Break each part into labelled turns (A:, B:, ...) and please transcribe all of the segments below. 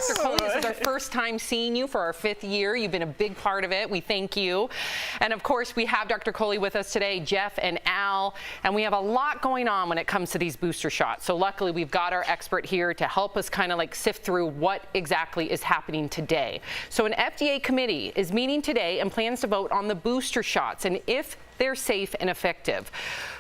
A: Dr. Kohli, this is our first time seeing you for our 5th year. You've been a big part of it. We thank you. And of course, we have Dr. Kohli with us today, Jeff and Al, and we have a lot going on when it comes to these booster shots. So luckily, we've got our expert here to help us kind of like sift through what exactly is happening today. So an FDA committee is meeting today and plans to vote on the booster shots and if they're safe and effective.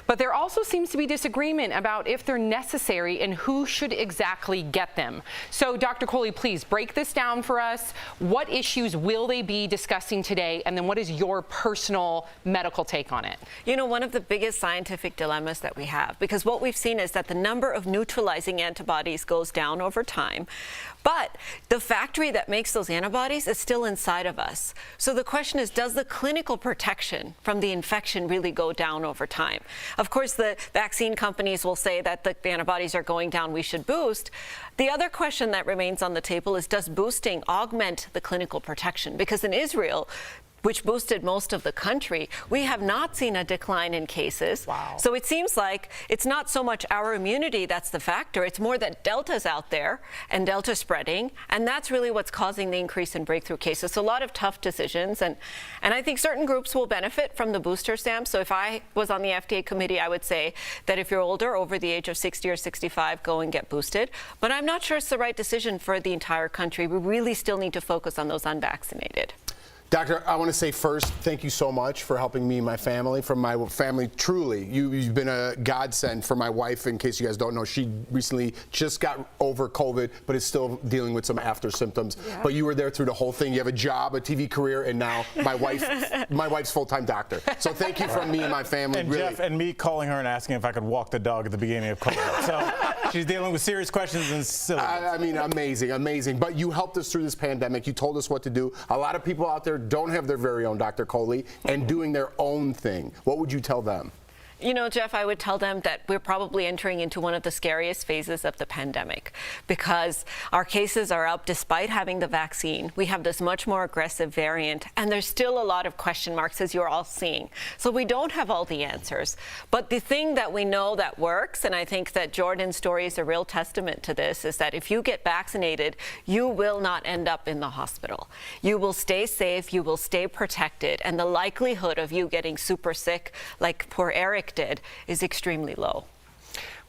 A: But there also seems to be disagreement about if they're necessary and who should exactly get them. So Dr. Kohli, please break this down for us. What issues will they be discussing today? And then what is your personal medical take on it?
B: You know, one of the biggest scientific dilemmas that we have, because what we've seen is that the number of neutralizing antibodies goes down over time, but the factory that makes those antibodies is still inside of us. So the question is, does the clinical protection from the infection really go down over time? Of course, the vaccine companies will say that the antibodies are going down, we should boost. The other question that remains on the table is, does boosting augment the clinical protection? Because in Israel, which boosted most of the country, we have not seen a decline in cases.
A: Wow.
B: So it seems like it's not so much our immunity that's the factor, it's more that Delta's out there and Delta spreading, and that's really what's causing the increase in breakthrough cases. So a lot of tough decisions, and I think certain groups will benefit from the booster stamp. So if I was on the FDA committee, I would say that if you're older, over the age of 60 or 65, go and get boosted. But I'm not sure it's the right decision for the entire country. We really still need to focus on those unvaccinated.
C: Doctor, I want to say first, thank you so much for helping me and my family. From my family, truly, you've been a godsend for my wife. In case you guys don't know, she recently just got over COVID, but is still dealing with some after symptoms. Yeah. But you were there through the whole thing. You have a job, a TV career, and now my wife's full-time doctor. So thank you from me and my family.
D: And
C: really.
D: Jeff and me calling her and asking if I could walk the dog at the beginning of COVID. So she's dealing with serious questions and silly.
C: I mean, amazing, amazing. But you helped us through this pandemic. You told us what to do. A lot of people out there don't have their very own Dr. Kohli and doing their own thing. What would you tell them?
B: You know, Jeff, I would tell them that we're probably entering into one of the scariest phases of the pandemic because our cases are up despite having the vaccine. We have this much more aggressive variant, and there's still a lot of question marks, as you're all seeing. So we don't have all the answers. But the thing that we know that works, and I think that Jordan's story is a real testament to this, is that if you get vaccinated, you will not end up in the hospital. You will stay safe, you will stay protected, and the likelihood of you getting super sick, like poor Eric did, is extremely low.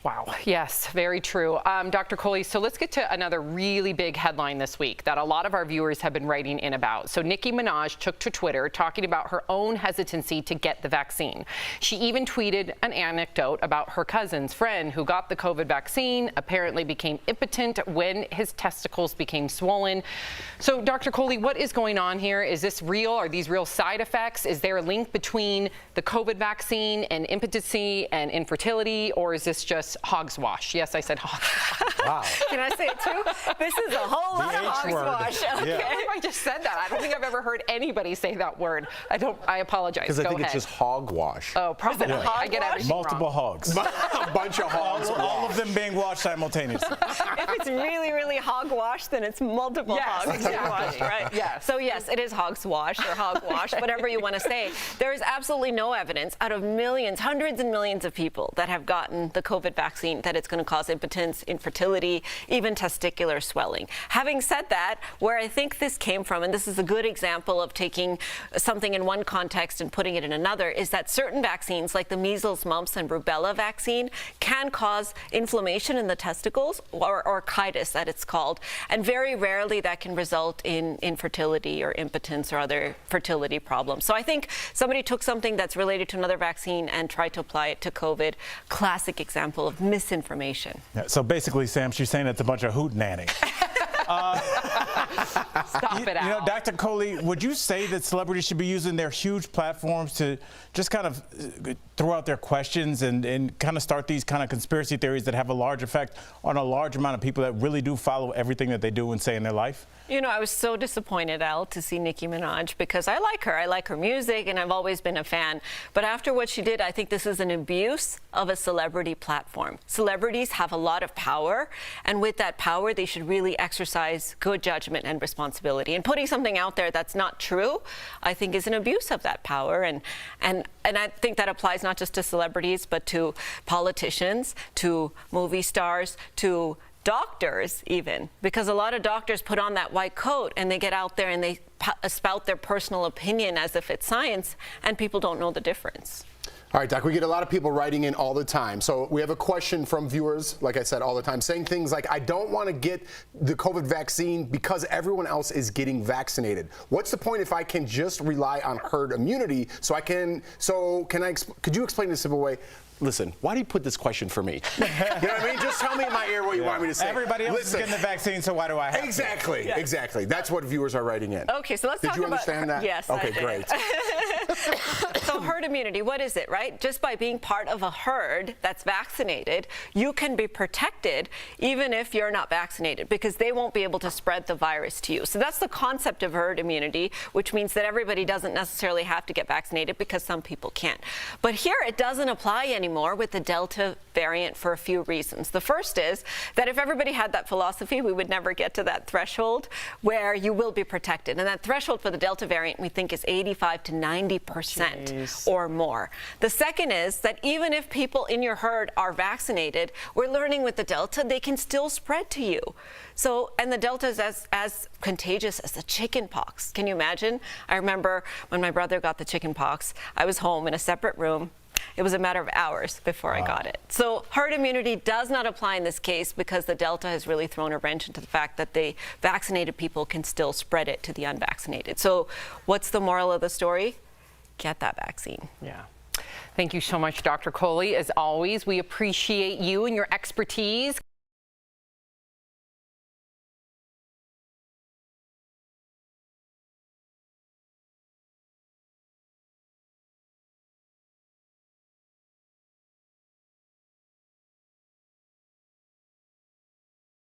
A: Wow. Yes, very true. Dr. Kohli, so let's get to another really big headline this week that a lot of our viewers have been writing in about. So Nicki Minaj took to Twitter talking about her own hesitancy to get the vaccine. She even tweeted an anecdote about her cousin's friend who got the COVID vaccine, apparently became impotent when his testicles became swollen. So Dr. Kohli, what is going on here? Is this real? Are these real side effects? Is there a link between the COVID vaccine and impotency and infertility, or is this just hogswash? Yes, I said hogswash.
D: Wow.
B: Can I say it too? This is a whole lot of hogswash. Okay.
D: Yeah.
A: I just said that. I don't think I've ever heard anybody say that word. I apologize.
C: Because I think
A: ahead.
C: it's just hogwash.
A: Oh, probably.
B: Yeah.
A: I get everything
D: Multiple
A: wrong.
D: hogs.
C: A bunch of hogs.
D: All of them being washed simultaneously.
B: If it's really, really hogwash, then it's multiple
A: Yes,
B: hogs
A: exactly.
B: washed, right?
A: Yes.
B: So yes, it is hogswash or hogwash, whatever you want to say. There is absolutely no evidence out of millions, hundreds and millions of people that have gotten the COVID vaccine that it's going to cause impotence, infertility, even testicular swelling. Having said that, where I think this came from, and this is a good example of taking something in one context and putting it in another, is that certain vaccines, like the measles, mumps, and rubella vaccine, can cause inflammation in the testicles, or orchitis that it's called, and very rarely that can result in infertility or impotence or other fertility problems. So I think somebody took something that's related to another vaccine and tried to apply it to COVID. Classic example of misinformation.
D: Yeah, so basically, Sam, she's saying it's a bunch of hootenanny.
A: Stop it out.
D: You know, Dr. Kohli, would you say that celebrities should be using their huge platforms to just kind of throw out their questions and kind of start these kind of conspiracy theories that have a large effect on a large amount of people that really do follow everything that they do and say in their life?
B: You know, I was so disappointed, Al, to see Nicki Minaj because I like her. I like her music, and I've always been a fan. But after what she did, I think this is an abuse of a celebrity platform. Celebrities have a lot of power, and with that power, they should really exercise good judgment and responsibility. And putting something out there that's not true, I think, is an abuse of that power. And I think that applies not just to celebrities, but to politicians, to movie stars, to doctors even, because a lot of doctors put on that white coat and they get out there and they spout their personal opinion as if it's science, and people don't know the difference.
C: All right, Doc, we get a lot of people writing in all the time. So we have a question from viewers, like I said, all the time, saying things like, I don't want to get the COVID vaccine because everyone else is getting vaccinated. What's the point if I can just rely on herd immunity? Could you explain in a simple way? Listen, why do you put this question for me? You know what I mean? Just tell me in my ear what you want me to say.
D: Everybody else is getting the vaccine, so why do I have to?
C: Exactly, exactly. That's what viewers are writing in.
B: Okay, so let's talk about...
C: Did you understand that?
B: Yes,
C: Okay,
B: I did.
C: great.
B: So herd immunity, what is it, right? Just by being part of a herd that's vaccinated, you can be protected even if you're not vaccinated, because they won't be able to spread the virus to you. So that's the concept of herd immunity, which means that everybody doesn't necessarily have to get vaccinated because some people can't. But here it doesn't apply anymore with the Delta variant for a few reasons. The first is that if everybody had that philosophy, we would never get to that threshold where you will be protected. And that threshold for the Delta variant, we think, is 85 to 90% or more. The second is that even if people in your herd are vaccinated, we're learning with the Delta, they can still spread to you. So, and the Delta is as contagious as the chicken pox. Can you imagine? I remember when my brother got the chicken pox, I was home in a separate room. It was a matter of hours before I got it. So herd immunity does not apply in this case because the Delta has really thrown a wrench into the fact that the vaccinated people can still spread it to the unvaccinated. So what's the moral of the story? Get that vaccine.
A: Yeah. Thank you so much, Dr. Kohli. As always, we appreciate you and your expertise.